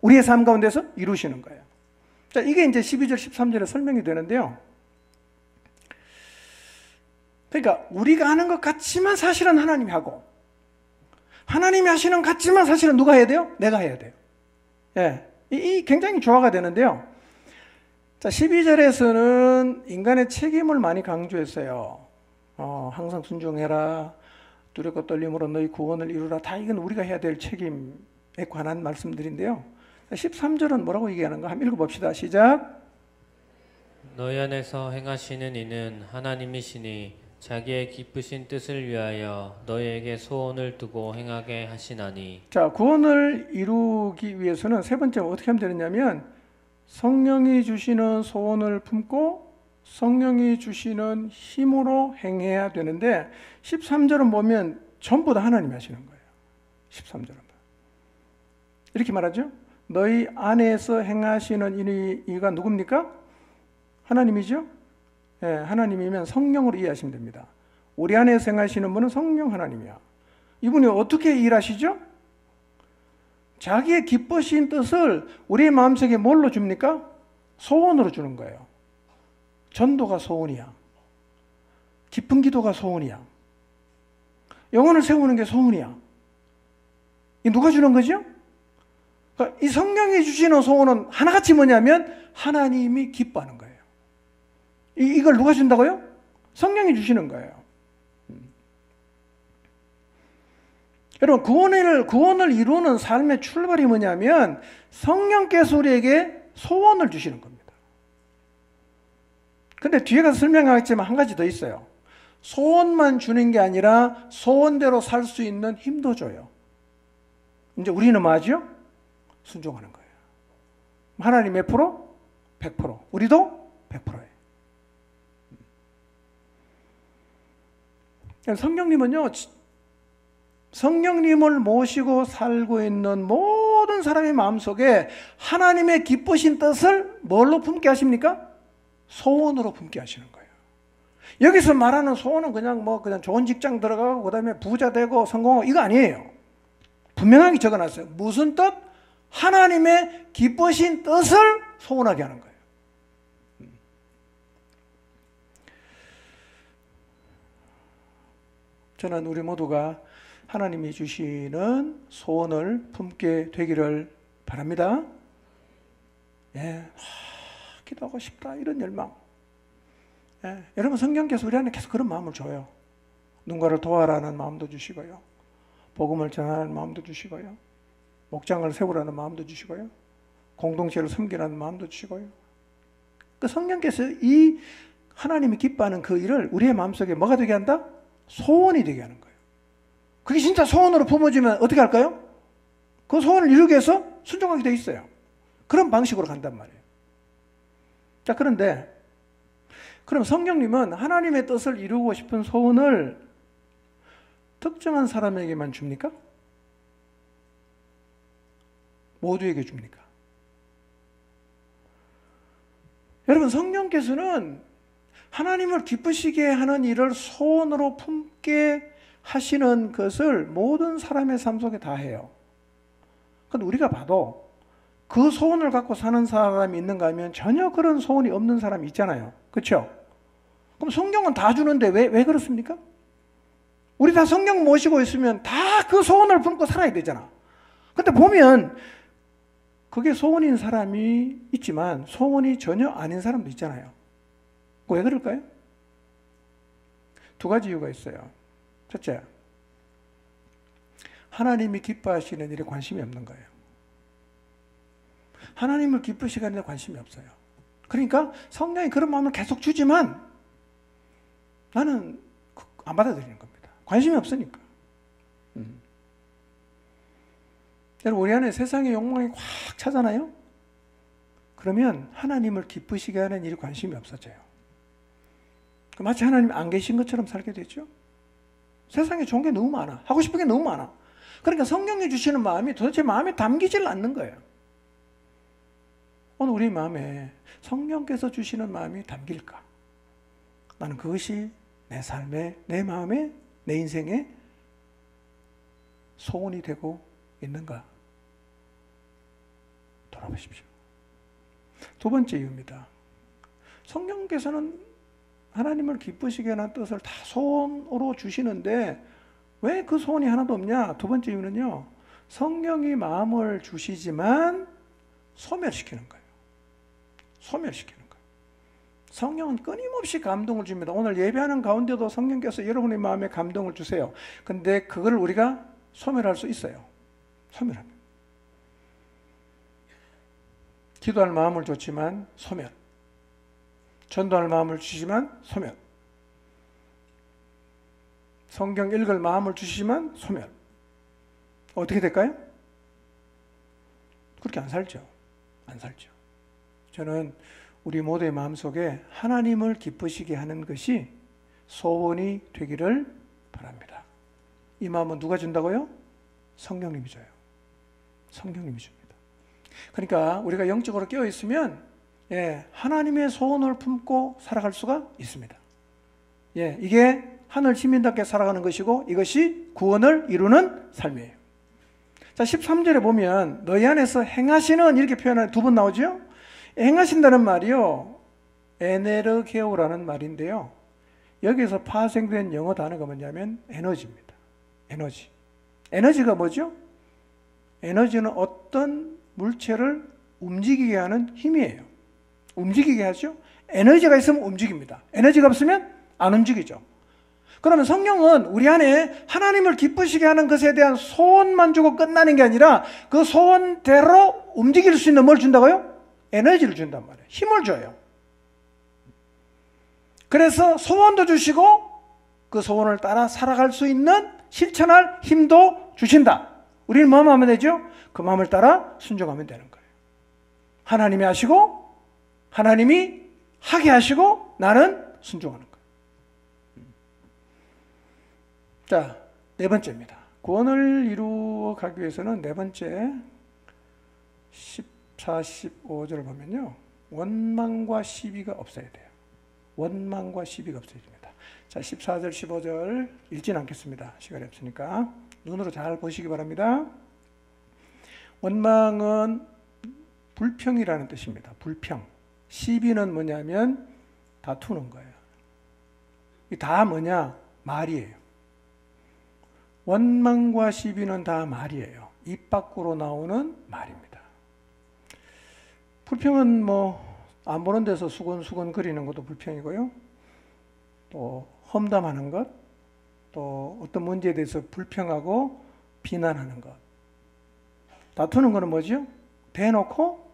우리의 삶 가운데서 이루시는 거예요. 자, 이게 이제 12절, 13절에 설명이 되는데요. 그러니까 우리가 하는 것 같지만 사실은 하나님이 하고 하나님이 하시는 것 같지만 사실은 누가 해야 돼요? 내가 해야 돼요. 예, 이 굉장히 조화가 되는데요. 자, 12절에서는 인간의 책임을 많이 강조했어요. 항상 순종해라. 두렵고 떨림으로 너희 구원을 이루라. 다 이건 우리가 해야 될 책임에 관한 말씀들인데요. 13절은 뭐라고 얘기하는가? 한번 읽어봅시다. 시작. 너희 안에서 행하시는 이는 하나님이시니 자기의 기쁘신 뜻을 위하여 너희에게 소원을 두고 행하게 하시나니. 자, 구원을 이루기 위해서는 세 번째 어떻게 하면 되느냐면 성령이 주시는 소원을 품고 성령이 주시는 힘으로 행해야 되는데 13절은 보면 전부 다 하나님이 하시는 거예요. 13절은 이렇게 말하죠. 너희 안에서 행하시는 이가 누굽니까? 하나님이죠. 예, 하나님이면 성령으로 이해하시면 됩니다. 우리 안에서 행하시는 분은 성령 하나님이야. 이분이 어떻게 일하시죠? 자기의 기쁘신 뜻을 우리의 마음속에 뭘로 줍니까? 소원으로 주는 거예요. 전도가 소원이야. 깊은 기도가 소원이야. 영혼을 세우는 게 소원이야. 이 누가 주는 거죠? 그러니까 이 성령이 주시는 소원은 하나같이 뭐냐면 하나님이 기뻐하는 거예요. 이걸 누가 준다고요? 성령이 주시는 거예요. 여러분 구원을 이루는 삶의 출발이 뭐냐면 성령께서 우리에게 소원을 주시는 겁니다. 근데 뒤에 가서 설명하겠지만 한 가지 더 있어요. 소원만 주는 게 아니라 소원대로 살 수 있는 힘도 줘요. 이제 우리는 뭐하죠? 순종하는 거예요. 하나님 몇 프로? 100%. 우리도 100%예요. 성령님은요, 성령님을 모시고 살고 있는 모든 사람의 마음속에 하나님의 기쁘신 뜻을 뭘로 품게 하십니까? 소원으로 품게 하시는 거예요. 여기서 말하는 소원은 그냥 좋은 직장 들어가고 그다음에 부자 되고 성공하고 이거 아니에요. 분명하게 적어놨어요. 무슨 뜻? 하나님의 기쁘신 뜻을 소원하게 하는 거예요. 저는 우리 모두가 하나님이 주시는 소원을 품게 되기를 바랍니다. 예, 기도하고 싶다 이런 열망. 예, 여러분 성령께서 우리 안에 계속 그런 마음을 줘요. 누군가를 도와라는 마음도 주시고요. 복음을 전하는 마음도 주시고요. 목장을 세우라는 마음도 주시고요. 공동체를 섬기라는 마음도 주시고요. 그 성령께서 이 하나님이 기뻐하는 그 일을 우리의 마음속에 뭐가 되게 한다? 소원이 되게 하는 거예요. 그게 진짜 소원으로 품어지면 어떻게 할까요? 그 소원을 이루기 위해서 순종하게 돼 있어요. 그런 방식으로 간단 말이에요. 자, 그런데 그럼 성령님은 하나님의 뜻을 이루고 싶은 소원을 특정한 사람에게만 줍니까? 모두에게 줍니까? 여러분, 성령께서는 하나님을 기쁘시게 하는 일을 소원으로 품게 하시는 것을 모든 사람의 삶 속에 다 해요. 그런데 우리가 봐도 그 소원을 갖고 사는 사람이 있는가 하면 전혀 그런 소원이 없는 사람이 있잖아요. 그렇죠? 그럼 성령은 다 주는데 왜 그렇습니까? 우리 다 성령 모시고 있으면 다 그 소원을 품고 살아야 되잖아. 근데 보면 그게 소원인 사람이 있지만 소원이 전혀 아닌 사람도 있잖아요. 왜 그럴까요? 두 가지 이유가 있어요. 첫째, 하나님이 기뻐하시는 일에 관심이 없는 거예요. 하나님을 기쁘시게 하는 데 관심이 없어요. 그러니까 성령이 그런 마음을 계속 주지만 나는 안 받아들이는 겁니다. 관심이 없으니까. 여러분, 우리 안에 세상의 욕망이 확 차잖아요? 그러면 하나님을 기쁘시게 하는 일에 관심이 없어져요. 마치 하나님이 안 계신 것처럼 살게 되죠. 세상에 좋은 게 너무 많아. 하고 싶은 게 너무 많아. 그러니까 성령이 주시는 마음이 도대체 마음에 담기질 않는 거예요. 오늘 우리 마음에 성령께서 주시는 마음이 담길까? 나는 그것이 내 삶에, 내 마음에, 내 인생에 소원이 되고 있는가? 돌아보십시오. 두 번째 이유입니다. 성령께서는 하나님을 기쁘시게 하는 뜻을 다 소원으로 주시는데 왜 그 소원이 하나도 없냐? 두 번째 이유는요, 성령이 마음을 주시지만 소멸시키는 거예요. 소멸시키는 거예요. 성령은 끊임없이 감동을 줍니다. 오늘 예배하는 가운데도 성령께서 여러분의 마음에 감동을 주세요. 근데 그걸 우리가 소멸할 수 있어요. 소멸합니다. 기도할 마음을 줬지만 소멸. 전도할 마음을 주시지만 소멸. 성경 읽을 마음을 주시지만 소멸. 어떻게 될까요? 그렇게 안 살죠. 안 살죠. 저는 우리 모두의 마음속에 하나님을 기쁘시게 하는 것이 소원이 되기를 바랍니다. 이 마음은 누가 준다고요? 성령님이 줘요. 성령님이 줍니다. 그러니까 우리가 영적으로 깨어 있으면 하나님의 소원을 품고 살아갈 수가 있습니다. 이게 하늘 시민답게 살아가는 것이고 이것이 구원을 이루는 삶이에요. 자, 13절에 보면 너희 안에서 행하시는 이렇게 표현하는 두 번 나오죠? 행하신다는 말이요, 에네르게오라는 말인데요, 여기서 파생된 영어 단어가 뭐냐면 에너지입니다. 에너지. 에너지가 뭐죠? 에너지는 어떤 물체를 움직이게 하는 힘이에요. 움직이게 하죠. 에너지가 있으면 움직입니다. 에너지가 없으면 안 움직이죠. 그러면 성령은 우리 안에 하나님을 기쁘시게 하는 것에 대한 소원만 주고 끝나는 게 아니라 그 소원대로 움직일 수 있는 뭘 준다고요? 에너지를 준단 말이에요. 힘을 줘요. 그래서 소원도 주시고 그 소원을 따라 살아갈 수 있는 실천할 힘도 주신다. 우리는 뭐 하면 되죠? 그 마음을 따라 순종하면 되는 거예요. 하나님이 하시고 하나님이 하게 하시고 나는 순종하는 거예요. 자, 네 번째입니다. 구원을 이루어 가기 위해서는 네 번째 14, 15절을 보면요. 원망과 시비가 없어야 돼요. 원망과 시비가 없어야 됩니다. 자, 14절, 15절 읽진 않겠습니다. 시간이 없으니까. 눈으로 잘 보시기 바랍니다. 원망은 불평이라는 뜻입니다. 불평. 시비는 뭐냐면 다투는 거예요. 이 다 뭐냐? 말이에요. 원망과 시비는 다 말이에요. 입 밖으로 나오는 말입니다. 불평은 뭐 안 보는 데서 수근수근 거리는 것도 불평이고요. 또 험담하는 것, 또 어떤 문제에 대해서 불평하고 비난하는 것. 다투는 것은 뭐죠? 대놓고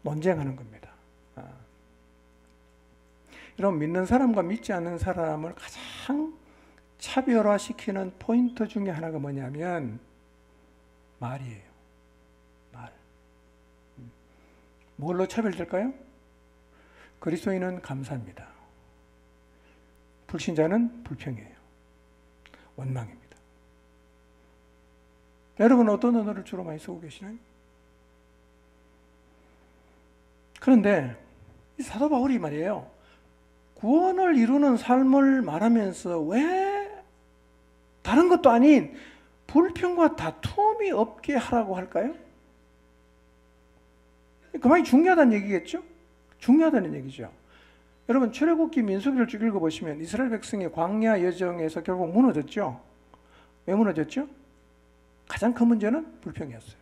논쟁하는 겁니다. 여러분, 믿는 사람과 믿지 않는 사람을 가장 차별화시키는 포인트 중에 하나가 뭐냐면 말이에요. 말. 뭘로 차별될까요? 그리스도인은 감사입니다. 불신자는 불평이에요. 원망입니다. 여러분, 어떤 언어를 주로 많이 쓰고 계시나요? 그런데 이 사도 바울이 말이에요. 구원을 이루는 삶을 말하면서 왜 다른 것도 아닌 불평과 다툼이 없게 하라고 할까요? 그만이 중요하다는 얘기겠죠? 중요하다는 얘기죠. 여러분, 출애굽기 민수기를 쭉 읽어보시면 이스라엘 백성이 광야 여정에서 결국 무너졌죠? 왜 무너졌죠? 가장 큰 문제는 불평이었어요.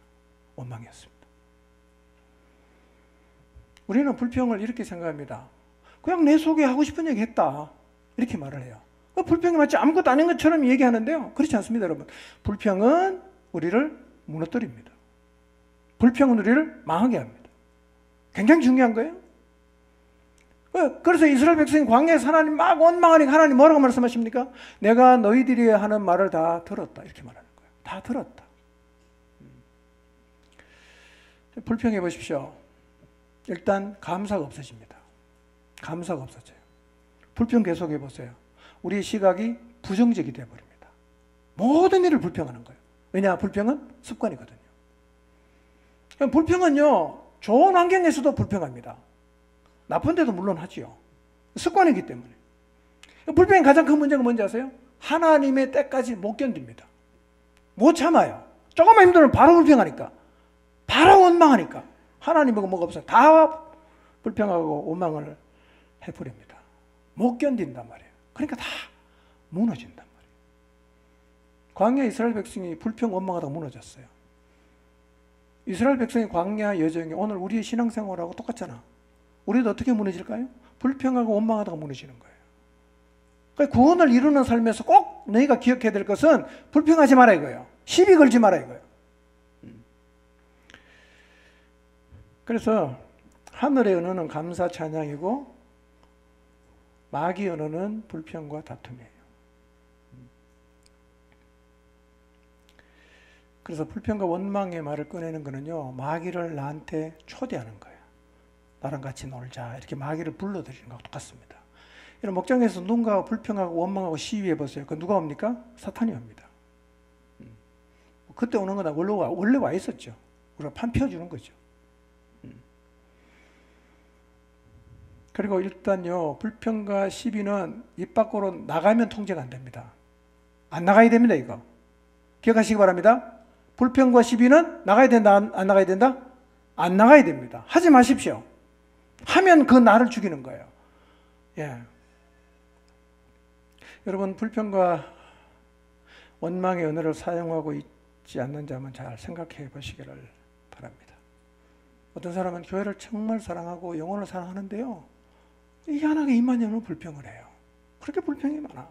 원망이었습니다. 우리는 불평을 이렇게 생각합니다. 그냥 내 속에 하고 싶은 얘기 했다. 이렇게 말을 해요. 불평이 마치 아무것도 아닌 것처럼 얘기하는데요. 그렇지 않습니다, 여러분. 불평은 우리를 무너뜨립니다. 불평은 우리를 망하게 합니다. 굉장히 중요한 거예요. 그래서 이스라엘 백성이 광야에서 하나님 막 원망하니까 하나님 뭐라고 말씀하십니까? 내가 너희들이 하는 말을 다 들었다. 이렇게 말하는 거예요. 다 들었다. 불평해 보십시오. 일단 감사가 없어집니다. 감사가 없어져요. 불평 계속해 보세요. 우리의 시각이 부정적이 되어버립니다. 모든 일을 불평하는 거예요. 왜냐? 불평은 습관이거든요. 불평은요, 좋은 환경에서도 불평합니다. 나쁜 데도 물론 하지요. 습관이기 때문에. 불평의 가장 큰 문제가 뭔지 아세요? 하나님의 때까지 못 견딥니다. 못 참아요. 조금만 힘들면 바로 불평하니까. 바로 원망하니까. 하나님하고 뭐가 없어요. 다 불평하고 원망을 해버립니다. 못 견딘단 말이에요. 그러니까 다 무너진단 말이에요. 광야 이스라엘 백성이 불평 원망하다가 무너졌어요. 이스라엘 백성의 광야 여정이 오늘 우리의 신앙생활하고 똑같잖아. 우리도 어떻게 무너질까요? 불평하고 원망하다가 무너지는 거예요. 그러니까 구원을 이루는 삶에서 꼭 너희가 기억해야 될 것은 불평하지 마라 이거예요. 시비 걸지 마라 이거예요. 그래서 하늘의 언어는 감사 찬양이고 마귀의 언어는 불평과 다툼이에요. 그래서 불평과 원망의 말을 꺼내는 거는요, 마귀를 나한테 초대하는 거예요. 나랑 같이 놀자 이렇게 마귀를 불러들이는 거하고 똑같습니다. 이런 목장에서 누군가 불평하고 원망하고 시위해 보세요. 그 누가 옵니까? 사탄이 옵니다. 그때 오는 거나 원래 와 있었죠. 우리가 판 펴주는 거죠. 그리고 일단요, 불평과 시비는 입 밖으로 나가면 통제가 안 됩니다. 안 나가야 됩니다, 이거. 기억하시기 바랍니다. 불평과 시비는 나가야 된다, 안 나가야 된다? 안 나가야 됩니다. 하지 마십시오. 하면 그 나를 죽이는 거예요. 예. 여러분, 불평과 원망의 언어를 사용하고 있지 않는지 한번 잘 생각해 보시기를 바랍니다. 어떤 사람은 교회를 정말 사랑하고 영혼을 사랑하는데요, 희한하게 입만 열면 불평을 해요. 그렇게 불평이 많아.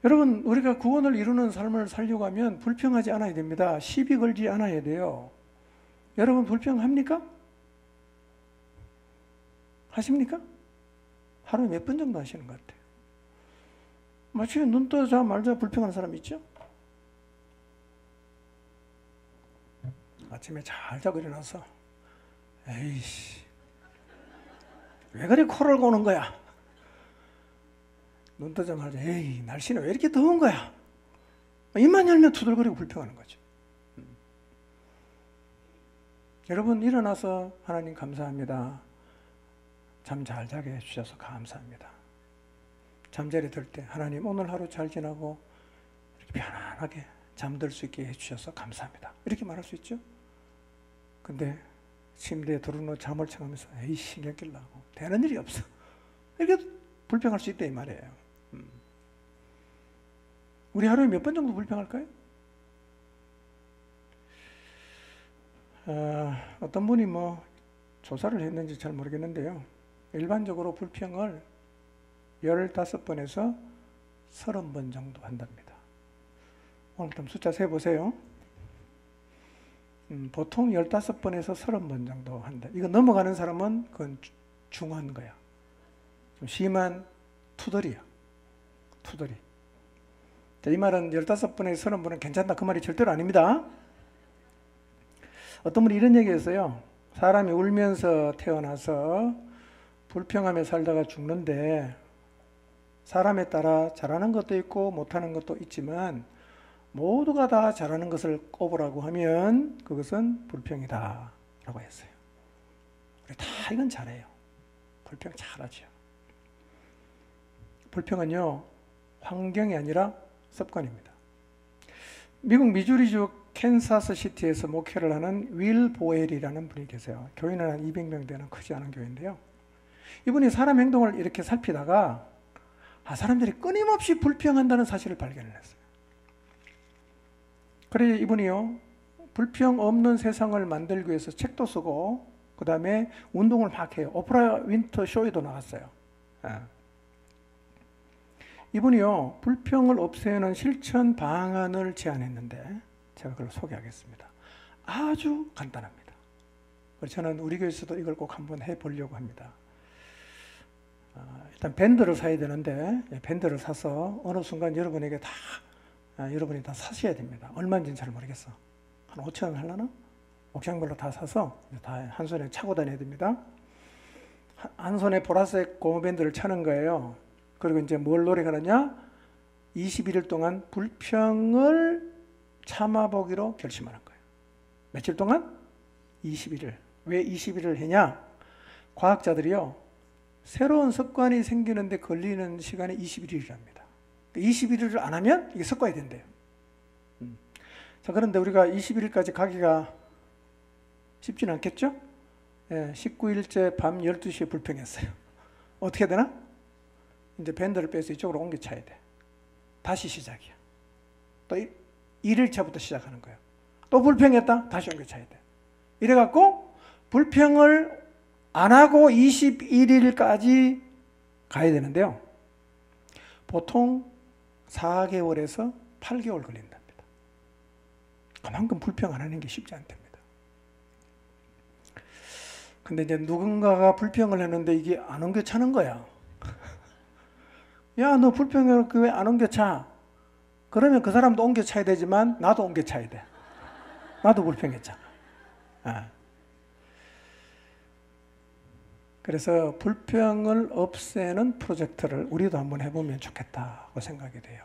여러분, 우리가 구원을 이루는 삶을 살려고 하면 불평하지 않아야 됩니다. 시비 걸지 않아야 돼요. 여러분, 불평합니까? 하십니까? 하루에 몇 번 정도 하시는 것 같아요? 마치 눈 뜨자마자 불평하는 사람 있죠? 아침에 잘 자고 일어나서 에이씨 왜 그리 코를 고는 거야? 눈 뜨자마자 에이 날씨는 왜 이렇게 더운 거야? 입만 열면 투덜거리고 불평하는 거죠. 여러분 일어나서 하나님 감사합니다. 잠 잘 자게 해주셔서 감사합니다. 잠자리 들 때 하나님 오늘 하루 잘 지나고 이렇게 편안하게 잠들 수 있게 해주셔서 감사합니다. 이렇게 말할 수 있죠. 근데 침대에 들어누워 잠을 청하면서 에이 신경 끌라고 되는 일이 없어. 이렇게 불평할 수 있다 이 말이에요. 우리 하루에 몇 번 정도 불평할까요? 어떤 분이 조사를 했는지 잘 모르겠는데요. 일반적으로 불평을 15번에서 30번 정도 한답니다. 오늘 좀 숫자 세보세요. 보통 15번에서 30번 정도 한다. 이거 넘어가는 사람은 그건 중한 거야. 좀 심한 투덜이야. 투덜이. 자, 이 말은 15번에서 30번은 괜찮다 그 말이 절대로 아닙니다. 어떤 분이 이런 얘기 했어요. 사람이 울면서 태어나서 불평하며 살다가 죽는데 사람에 따라 잘하는 것도 있고 못하는 것도 있지만 모두가 다 잘하는 것을 꼽으라고 하면 그것은 불평이다 라고 했어요. 우리 다 이건 잘해요. 불평 잘하죠. 불평은요 환경이 아니라 습관입니다. 미국 미주리주 캔사스 시티에서 목회를 하는 윌 보엘이라는 분이 계세요. 교인은 한 200명 되는 크지 않은 교회인데요. 이분이 사람 행동을 이렇게 살피다가 사람들이 끊임없이 불평한다는 사실을 발견을 했어요. 그래서 이분이요 불평 없는 세상을 만들기 위해서 책도 쓰고 그 다음에 운동을 막 해요. 오프라 윈터 쇼에도 나왔어요. 이분이요 불평을 없애는 실천 방안을 제안했는데 제가 그걸 소개하겠습니다. 아주 간단합니다. 저는 우리 교회에서도 이걸 꼭 한번 해보려고 합니다. 일단 밴드를 사야 되는데 밴드를 사서 어느 순간 여러분에게 여러분이 다 사셔야 됩니다. 얼마인지는 잘 모르겠어. 한 5,000원 하려나? 옥상별로 다 사서 다 한 손에 차고 다녀야 됩니다. 한 손에 보라색 고무밴드를 차는 거예요. 그리고 이제 뭘 노력하느냐? 21일 동안 불평을 참아보기로 결심하는 거예요. 며칠 동안? 21일. 왜 21일을 했냐? 과학자들이요. 새로운 습관이 생기는데 걸리는 시간이 21일이랍니다. 21일을 안 하면 이게 습관이 된대요. 자, 그런데 우리가 21일까지 가기가 쉽지는 않겠죠? 19일째 밤 12시에 불평했어요. 어떻게 되나? 이제 밴드를 빼서 이쪽으로 옮겨 차야 돼. 다시 시작이야. 또 1일차부터 시작하는 거예요. 또 불평했다? 다시 옮겨 차야 돼. 이래갖고 불평을 안 하고 21일까지 가야 되는데요. 보통 4개월에서 8개월 걸린답니다. 그만큼 불평 안 하는 게 쉽지 않답니다. 근데 이제 누군가가 불평을 했는데 이게 안 옮겨 차는 거야. 야, 너 불평을 왜 안 옮겨 차? 그러면 그 사람도 옮겨 차야 되지만 나도 옮겨 차야 돼. 나도 불평했잖아. 그래서 불평을 없애는 프로젝트를 우리도 한번 해보면 좋겠다고 생각이 돼요.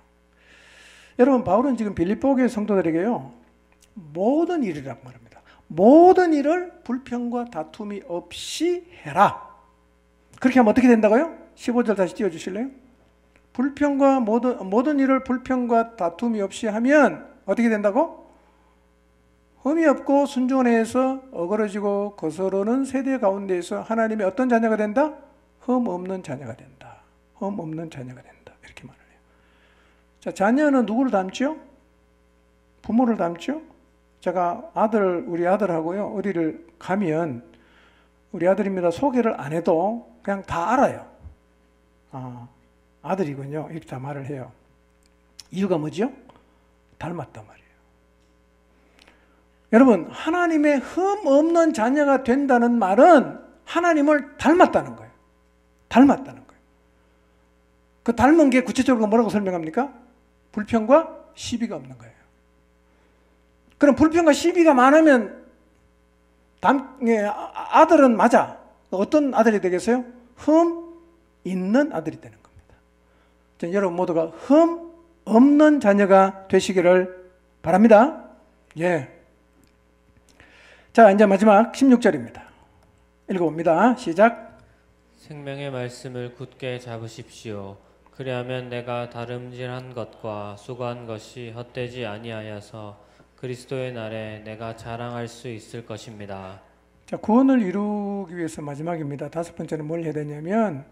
여러분, 바울은 지금 빌립보 교회 성도들에게요, 모든 일이라고 말합니다. 모든 일을 불평과 다툼이 없이 해라. 그렇게 하면 어떻게 된다고요? 15절 다시 띄워주실래요? 불평과 모든 일을 불평과 다툼이 없이 하면 어떻게 된다고? 흠이 없고 순종에 의해서 어그러지고 거스르는 세대 가운데에서 하나님의 어떤 자녀가 된다? 흠 없는 자녀가 된다. 흠 없는 자녀가 된다. 이렇게 말을 해요. 자, 자녀는 누구를 닮죠? 부모를 닮죠? 제가 우리 아들하고요, 어디를 가면 우리 아들입니다 소개를 안 해도 그냥 다 알아요. 아들이군요. 이렇게 다 말을 해요. 이유가 뭐죠? 닮았단 말이에요. 여러분, 하나님의 흠 없는 자녀가 된다는 말은 하나님을 닮았다는 거예요. 닮았다는 거예요. 그 닮은 게 구체적으로 뭐라고 설명합니까? 불평과 시비가 없는 거예요. 그럼 불평과 시비가 많으면 아들은 맞아. 어떤 아들이 되겠어요? 흠 있는 아들이 되는 겁니다. 여러분 모두가 흠 없는 자녀가 되시기를 바랍니다. 예. 자, 이제 마지막 16절입니다. 읽어봅니다. 시작. 생명의 말씀을 굳게 잡으십시오. 그리하면 내가 다름질한 것과 수고한 것이 헛되지 아니하여서 그리스도의 날에 내가 자랑할 수 있을 것입니다. 자, 구원을 이루기 위해서 마지막입니다. 다섯 번째는 뭘 해야 되냐면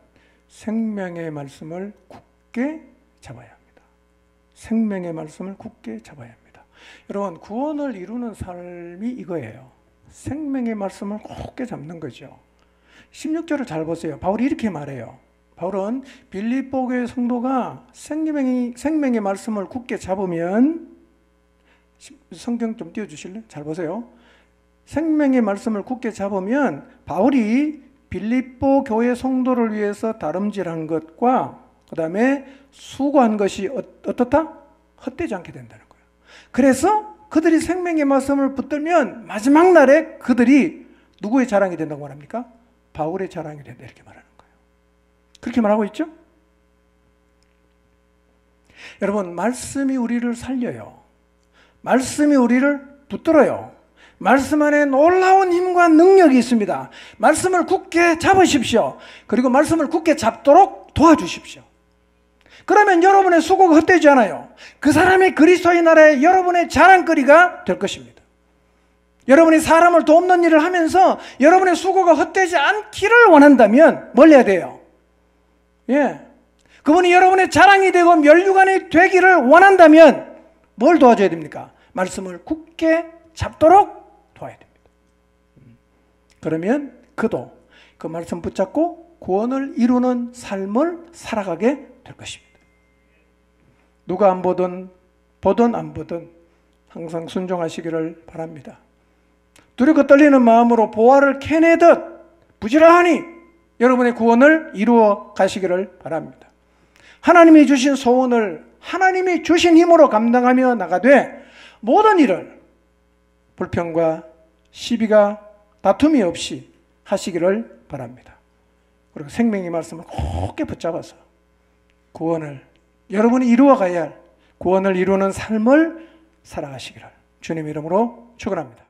생명의 말씀을 굳게 잡아야 합니다. 생명의 말씀을 굳게 잡아야 합니다. 여러분, 구원을 이루는 삶이 이거예요. 생명의 말씀을 굳게 잡는 거죠. 16절을 잘 보세요. 바울이 이렇게 말해요. 바울은 빌립보 교회 성도가 생명의 말씀을 굳게 잡으면, 성경 좀 띄워주실래요? 잘 보세요. 생명의 말씀을 굳게 잡으면 바울이 빌립보 교회 성도를 위해서 다름질한 것과 그 다음에 수고한 것이 어떻다? 헛되지 않게 된다는 거예요. 그래서 그들이 생명의 말씀을 붙들면 마지막 날에 그들이 누구의 자랑이 된다고 말합니까? 바울의 자랑이 된다 이렇게 말하는 거예요. 그렇게 말하고 있죠? 여러분, 말씀이 우리를 살려요. 말씀이 우리를 붙들어요. 말씀 안에 놀라운 힘과 능력이 있습니다. 말씀을 굳게 잡으십시오. 그리고 말씀을 굳게 잡도록 도와주십시오. 그러면 여러분의 수고가 헛되지 않아요. 그 사람이 그리스도의 나라에 여러분의 자랑거리가 될 것입니다. 여러분이 사람을 돕는 일을 하면서 여러분의 수고가 헛되지 않기를 원한다면 뭘 해야 돼요? 예. 그분이 여러분의 자랑이 되고 면류관이 되기를 원한다면 뭘 도와줘야 됩니까? 말씀을 굳게 잡도록 도와야 됩니다. 그러면 그도 그 말씀 붙잡고 구원을 이루는 삶을 살아가게 될 것입니다. 누가 안 보든 안 보든 항상 순종하시기를 바랍니다. 두렵고 떨리는 마음으로 보화를 캐내듯 부지런히 여러분의 구원을 이루어 가시기를 바랍니다. 하나님이 주신 소원을 하나님이 주신 힘으로 감당하며 나가되 모든 일을 불평과 시비가 다툼이 없이 하시기를 바랍니다. 그리고 생명의 말씀을 굳게 붙잡아서 구원을 여러분이 이루어가야 할 구원을 이루는 삶을 살아가시기를 주님 이름으로 축원합니다.